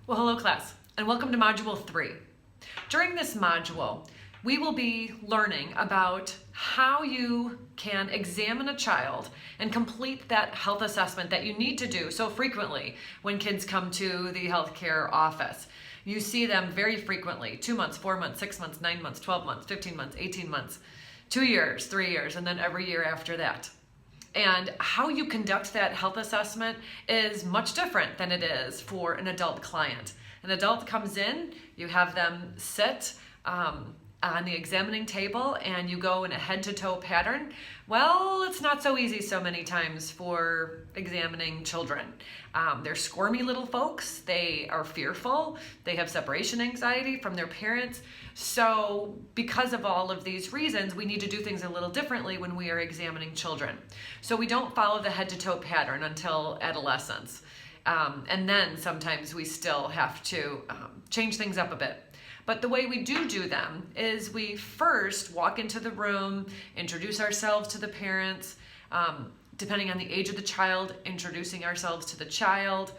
Well, hello class, and welcome to Module 3. During this module, we will be learning about how you can examine a child and complete that health assessment that you need to do so frequently when kids come to the healthcare office. You see them very frequently, 2 months, 4 months, 6 months, 9 months, 12 months, 15 months, 18 months, 2 years, 3 years, and then every year after that. And how you conduct that health assessment is much different than it is for an adult client. An adult comes in, you have them sit on the examining table and you go in a head-to-toe pattern. Well, it's not so easy so many times for examining children. They're squirmy little folks, they are fearful, they have separation anxiety from their parents. So because of all of these reasons, we need to do things a little differently when we are examining children. So we don't follow the head-to-toe pattern until adolescence. And then sometimes we still have to change things up a bit. But the way we do them is we first walk into the room, introduce ourselves to the parents, depending on the age of the child, introducing ourselves to the child,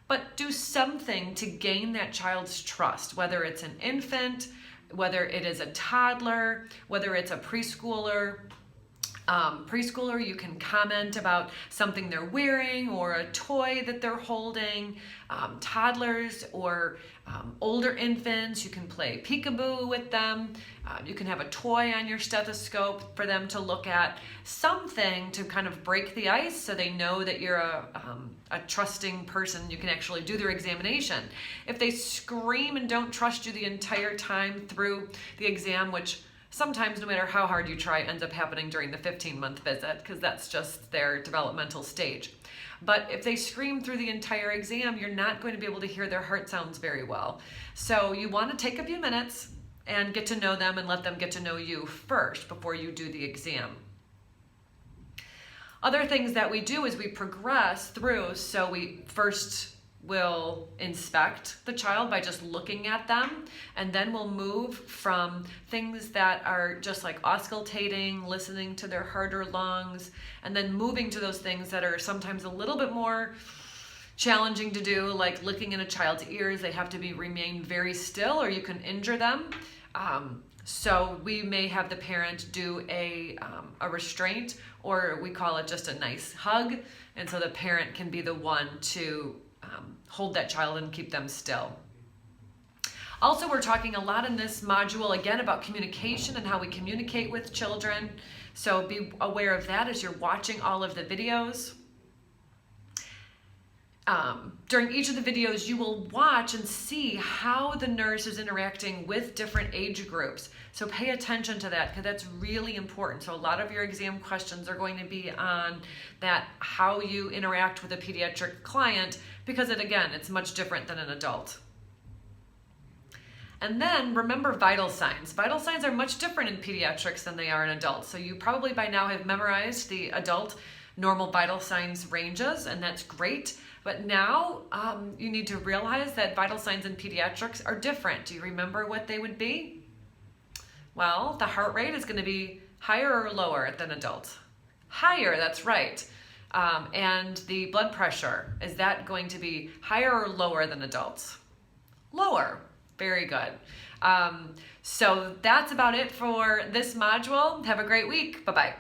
but do something to gain that child's trust, whether it's an infant, whether it is a toddler, whether it's a preschooler. Preschooler, you can comment about something they're wearing or a toy that they're holding. Toddlers or older infants, you can play peekaboo with them. You can have a toy on your stethoscope for them to look at. Something to kind of break the ice so they know that you're a trusting person. You can actually do their examination. If they scream and don't trust you the entire time through the exam, which sometimes, no matter how hard you try, ends up happening during the 15-month visit because that's just their developmental stage. But if they scream through the entire exam, you're not going to be able to hear their heart sounds very well. So you want to take a few minutes and get to know them and let them get to know you first before you do the exam. Other things that we do is we progress through. So we first will inspect the child by just looking at them, and then we'll move from things that are just like auscultating, listening to their heart or lungs, and then moving to those things that are sometimes a little bit more challenging to do, like looking in a child's ears. They have to remain very still or you can injure them. So we may have the parent do a restraint, or we call it just a nice hug, and so the parent can be the one to hold that child and keep them still. Also, we're talking a lot in this module again about communication and how we communicate with children. So be aware of that as you're watching all of the videos. During each of the videos, you will watch and see how the nurse is interacting with different age groups. So pay attention to that because that's really important. So a lot of your exam questions are going to be on that, how you interact with a pediatric client, because it's much different than an adult. And then remember vital signs. Vital signs are much different in pediatrics than they are in adults. So you probably by now have memorized the adult normal vital signs ranges, and that's great. But now you need to realize that vital signs in pediatrics are different. Do you remember what they would be? Well, the heart rate is going to be higher or lower than adults? Higher, that's right. And the blood pressure, is that going to be higher or lower than adults? Lower. Very good. So that's about it for this module. Have a great week. Bye-bye.